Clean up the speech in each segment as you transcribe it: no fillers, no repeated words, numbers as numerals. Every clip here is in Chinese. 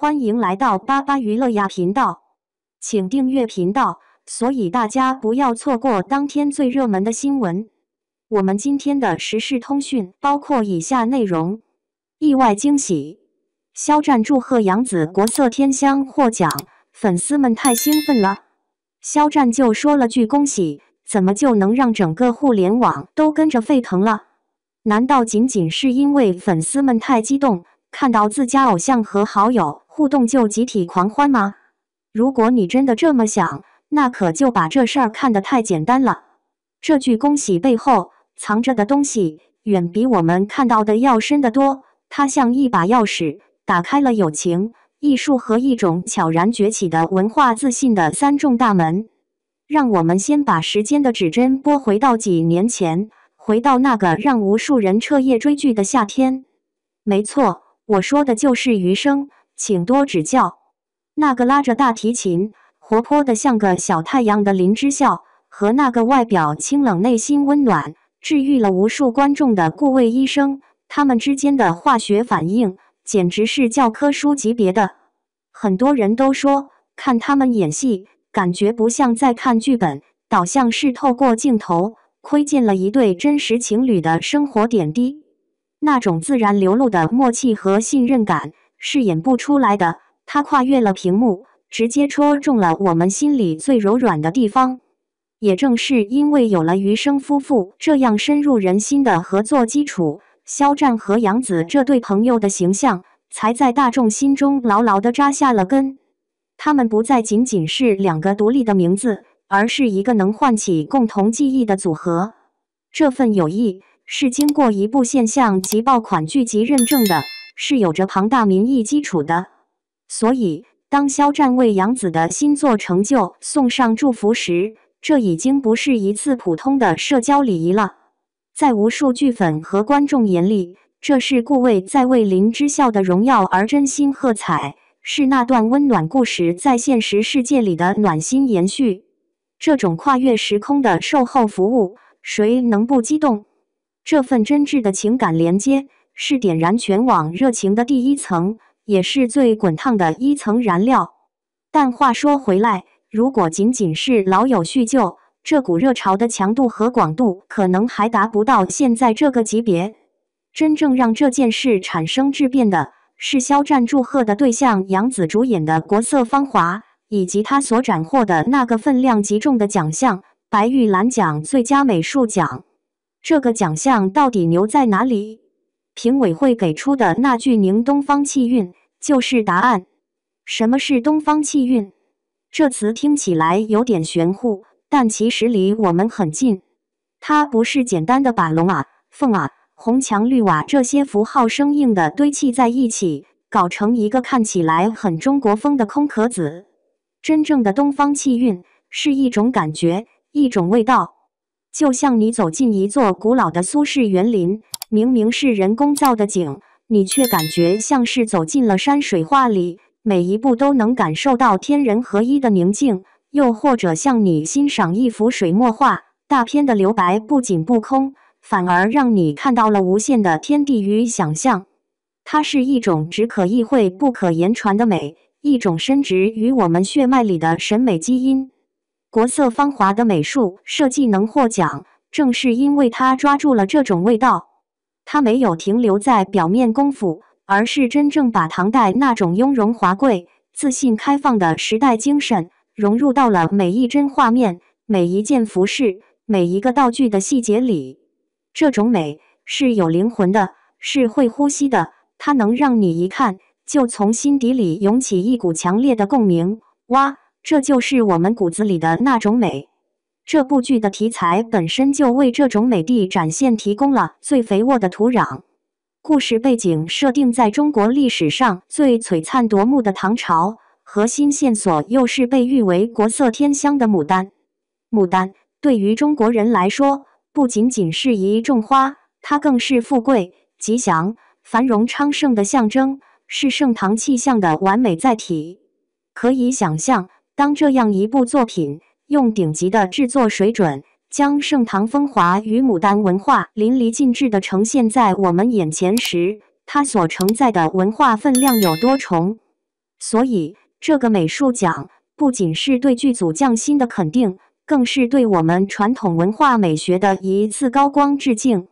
欢迎来到巴巴娱乐呀频道，请订阅频道，所以大家不要错过当天最热门的新闻。我们今天的时事通讯包括以下内容：意外惊喜，肖战祝贺杨紫国色天香获奖，粉丝们太兴奋了。肖战就说了句恭喜，怎么就能让整个互联网都跟着沸腾了？难道仅仅是因为粉丝们太激动，看到自家偶像和好友互动就集体狂欢吗？如果你真的这么想，那可就把这事儿看得太简单了。这句恭喜背后藏着的东西，远比我们看到的要深得多。它像一把钥匙，打开了友情、艺术和一种悄然崛起的文化自信的三重大门。让我们先把时间的指针拨回到几年前，回到那个让无数人彻夜追剧的夏天。没错，我说的就是余生，请多指教。那个拉着大提琴，活泼的像个小太阳的林之孝，和那个外表清冷内心温暖，治愈了无数观众的顾魏医生，他们之间的化学反应简直是教科书级别的。很多人都说，看他们演戏，感觉不像在看剧本，倒像是透过镜头窥见了一对真实情侣的生活点滴。那种自然流露的默契和信任感是演不出来的，它跨越了屏幕，直接戳中了我们心里最柔软的地方。也正是因为有了余生夫妇这样深入人心的合作基础，肖战和杨紫这对朋友的形象才在大众心中牢牢地扎下了根。他们不再仅仅是两个独立的名字，而是一个能唤起共同记忆的组合。这份友谊是经过一部现象级爆款剧集认证的，是有着庞大民意基础的。所以，当肖战为杨紫的新作成就送上祝福时，这已经不是一次普通的社交礼仪了。在无数剧粉和观众眼里，这是顾魏在为林之孝的荣耀而真心喝彩，是那段温暖故事在现实世界里的暖心延续。这种跨越时空的售后服务，谁能不激动？这份真挚的情感连接，是点燃全网热情的第一层，也是最滚烫的一层燃料。但话说回来，如果仅仅是老友叙旧，这股热潮的强度和广度可能还达不到现在这个级别。真正让这件事产生质变的，是肖战祝贺的对象杨紫主演的《国色芳华》，以及他所斩获的那个分量极重的奖项——白玉兰奖最佳美术奖。这个奖项到底牛在哪里？评委会给出的那句“宁东方气韵”就是答案。什么是东方气韵？这词听起来有点玄乎，但其实离我们很近。它不是简单的把龙啊、凤啊、红墙绿瓦这些符号生硬的堆砌在一起，搞成一个看起来很中国风的空壳子。真正的东方气韵是一种感觉，一种味道。就像你走进一座古老的苏式园林，明明是人工造的景，你却感觉像是走进了山水画里，每一步都能感受到天人合一的宁静。又或者像你欣赏一幅水墨画，大片的留白不仅不空，反而让你看到了无限的天地与想象。它是一种只可意会不可言传的美，一种深植于我们血脉里的审美基因。国色芳华的美术设计能获奖，正是因为它抓住了这种味道。它没有停留在表面功夫，而是真正把唐代那种雍容华贵、自信开放的时代精神融入到了每一帧画面、每一件服饰、每一个道具的细节里。这种美是有灵魂的，是会呼吸的，它能让你一看就从心底里涌起一股强烈的共鸣。哇！这就是我们骨子里的那种美。这部剧的题材本身就为这种美的展现提供了最肥沃的土壤。故事背景设定在中国历史上最璀璨夺目的唐朝，核心线索又是被誉为国色天香的牡丹。牡丹对于中国人来说，不仅仅是一种花，它更是富贵、吉祥、繁荣昌盛的象征，是盛唐气象的完美载体。可以想象，当这样一部作品用顶级的制作水准，将盛唐风华与牡丹文化淋漓尽致地呈现在我们眼前时，它所承载的文化分量有多重？所以，这个美术奖不仅是对剧组匠心的肯定，更是对我们传统文化美学的一次高光致敬。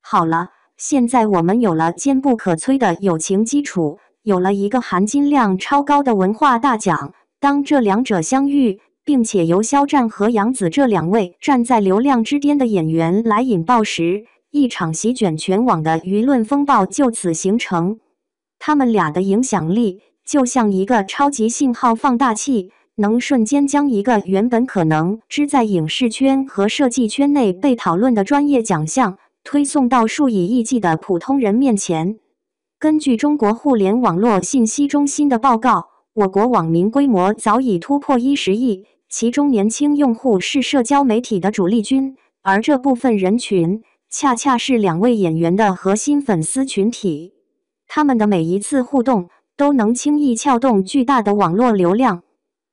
好了，现在我们有了坚不可摧的友情基础，有了一个含金量超高的文化大奖。当这两者相遇，并且由肖战和杨紫这两位站在流量之巅的演员来引爆时，一场席卷全网的舆论风暴就此形成。他们俩的影响力就像一个超级信号放大器，能瞬间将一个原本可能只在影视圈和设计圈内被讨论的专业奖项，推送到数以亿计的普通人面前。根据中国互联网络信息中心的报告，我国网民规模早已突破10亿，其中年轻用户是社交媒体的主力军，而这部分人群恰恰是两位演员的核心粉丝群体。他们的每一次互动都能轻易撬动巨大的网络流量。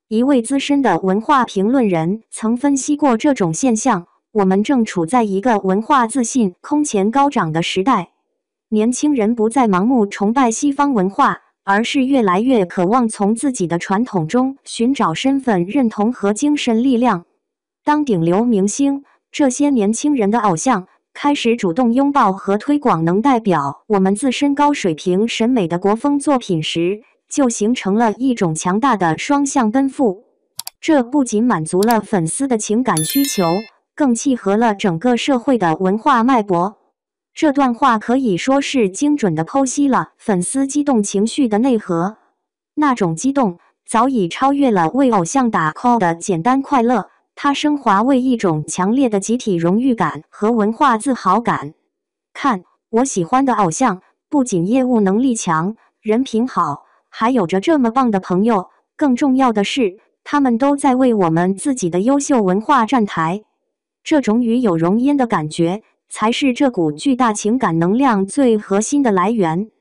一位资深的文化评论人曾分析过这种现象：我们正处在一个文化自信空前高涨的时代，年轻人不再盲目崇拜西方文化，而是越来越渴望从自己的传统中寻找身份认同和精神力量。当顶流明星，这些年轻人的偶像，开始主动拥抱和推广能代表我们自身高水平审美的国风作品时，就形成了一种强大的双向奔赴。这不仅满足了粉丝的情感需求，更契合了整个社会的文化脉搏。这段话可以说是精准地剖析了粉丝激动情绪的内核。那种激动早已超越了为偶像打 call 的简单快乐，它升华为一种强烈的集体荣誉感和文化自豪感。看，我喜欢的偶像不仅业务能力强，人品好，还有着这么棒的朋友，更重要的是，他们都在为我们自己的优秀文化站台。这种与有荣焉的感觉，才是这股巨大情感能量最核心的来源。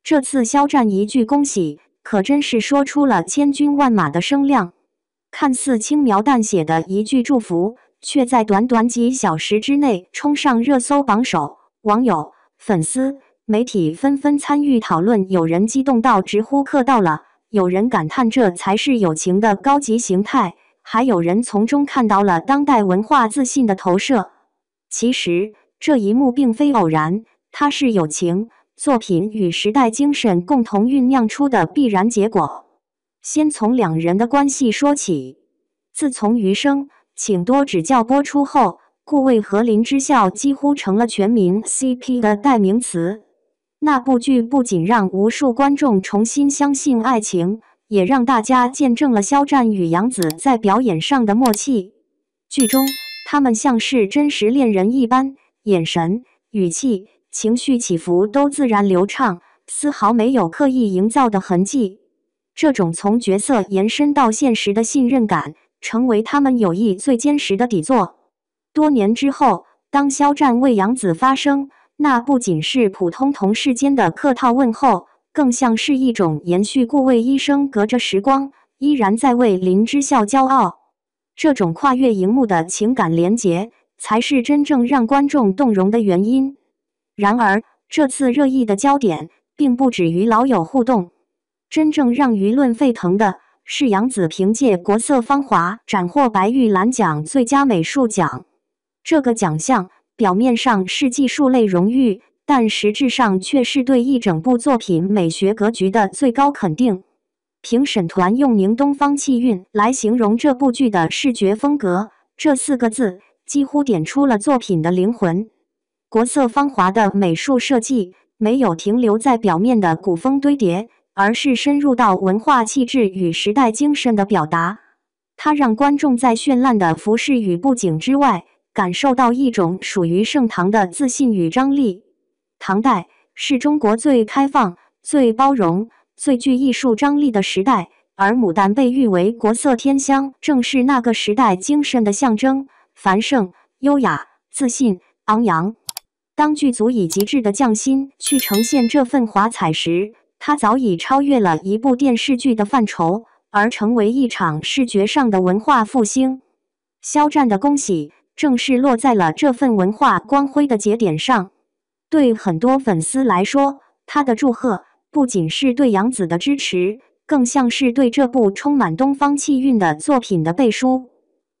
这次肖战一句恭喜，可真是说出了千军万马的声量。看似轻描淡写的一句祝福，却在短短几小时之内冲上热搜榜首。网友、粉丝、媒体纷纷参与讨论，有人激动到直呼客到了，有人感叹这才是友情的高级形态，还有人从中看到了当代文化自信的投射。其实，这一幕并非偶然，它是友情作品与时代精神共同酝酿出的必然结果。先从两人的关系说起。自从《余生，请多指教》播出后，顾魏和林之孝几乎成了全民 CP 的代名词。那部剧不仅让无数观众重新相信爱情，也让大家见证了肖战与杨紫在表演上的默契。剧中，他们像是真实恋人一般，眼神、语气、情绪起伏都自然流畅，丝毫没有刻意营造的痕迹。这种从角色延伸到现实的信任感，成为他们友谊最坚实的底座。多年之后，当肖战为杨紫发声，那不仅是普通同事间的客套问候，更像是一种延续顾魏医生隔着时光，依然在为林之孝骄傲。这种跨越荧幕的情感连结，才是真正让观众动容的原因。然而，这次热议的焦点并不止于老友互动，真正让舆论沸腾的是杨紫凭借《国色芳华》斩获白玉兰奖最佳美术奖。这个奖项表面上是技术类荣誉，但实质上却是对一整部作品美学格局的最高肯定。评审团用宁东方气韵来形容这部剧的视觉风格，这4个字几乎点出了作品的灵魂。国色芳华的美术设计没有停留在表面的古风堆叠，而是深入到文化气质与时代精神的表达。它让观众在绚烂的服饰与布景之外，感受到一种属于盛唐的自信与张力。唐代是中国最开放、最包容、最具艺术张力的时代，而牡丹被誉为国色天香，正是那个时代精神的象征，繁盛、优雅、自信、昂扬。当剧组以极致的匠心去呈现这份华彩时，它早已超越了一部电视剧的范畴，而成为一场视觉上的文化复兴。肖战的恭喜正是落在了这份文化光辉的节点上。对很多粉丝来说，他的祝贺不仅是对杨紫的支持，更像是对这部充满东方气韵的作品的背书。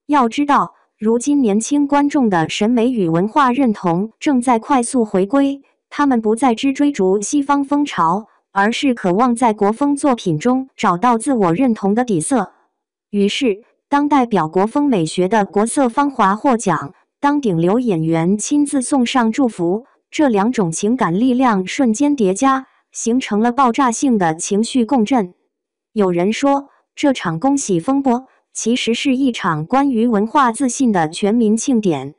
要知道，如今年轻观众的审美与文化认同正在快速回归，他们不再只追逐西方风潮，而是渴望在国风作品中找到自我认同的底色。于是，当代表国风美学的国色芳华获奖，当顶流演员亲自送上祝福，这两种情感力量瞬间叠加，形成了爆炸性的情绪共振。有人说，这场恭喜风波其实是一场关于文化自信的全民庆典。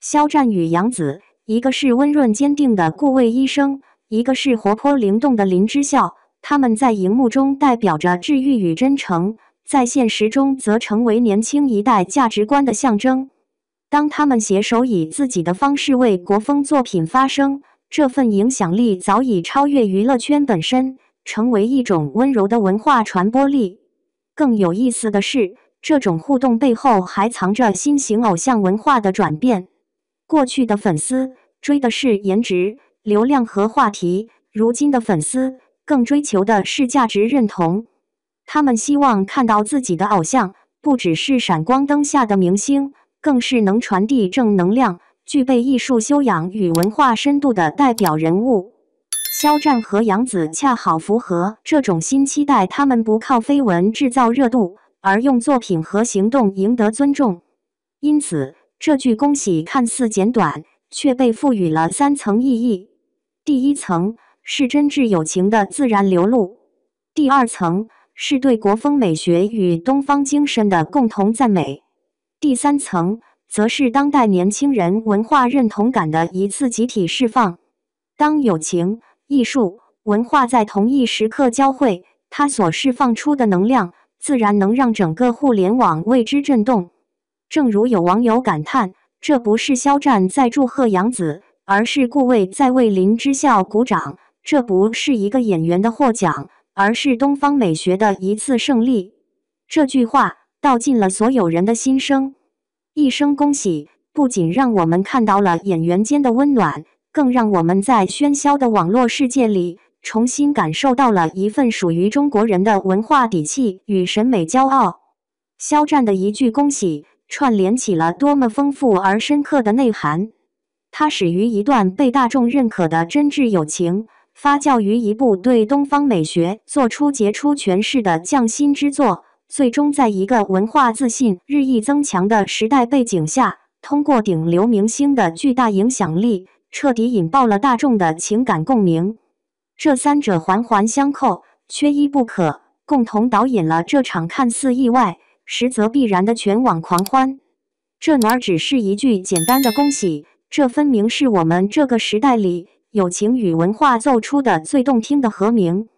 肖战与杨紫，一个是温润坚定的顾魏医生，一个是活泼灵动的林之孝，他们在荧幕中代表着治愈与真诚，在现实中则成为年轻一代价值观的象征。当他们携手以自己的方式为国风作品发声，这份影响力早已超越娱乐圈本身，成为一种温柔的文化传播力。更有意思的是，这种互动背后还藏着新型偶像文化的转变。过去的粉丝追的是颜值、流量和话题，如今的粉丝更追求的是价值认同。他们希望看到自己的偶像不只是闪光灯下的明星，更是能传递正能量、具备艺术修养与文化深度的代表人物。肖战和杨紫恰好符合这种新期待，他们不靠绯闻制造热度，而用作品和行动赢得尊重。因此，这句恭喜看似简短，却被赋予了3层意义。第一层是真挚友情的自然流露，第二层是对国风美学与东方精神的共同赞美，第三层则是当代年轻人文化认同感的一次集体释放。当友情、艺术、文化在同一时刻交汇，它所释放出的能量，自然能让整个互联网为之震动。正如有网友感叹，这不是肖战在祝贺杨紫，而是顾魏在为林之孝鼓掌；这不是一个演员的获奖，而是东方美学的一次胜利。这句话道尽了所有人的心声。一声恭喜，不仅让我们看到了演员间的温暖，更让我们在喧嚣的网络世界里重新感受到了一份属于中国人的文化底气与审美骄傲。肖战的一句恭喜，串联起了多么丰富而深刻的内涵。它始于一段被大众认可的真挚友情，发酵于一部对东方美学做出杰出诠释的匠心之作，最终在一个文化自信日益增强的时代背景下，通过顶流明星的巨大影响力，彻底引爆了大众的情感共鸣。这三者环环相扣，缺一不可，共同导引了这场看似意外，实则必然的全网狂欢。这哪只是一句简单的恭喜，这分明是我们这个时代里友情与文化奏出的最动听的和鸣。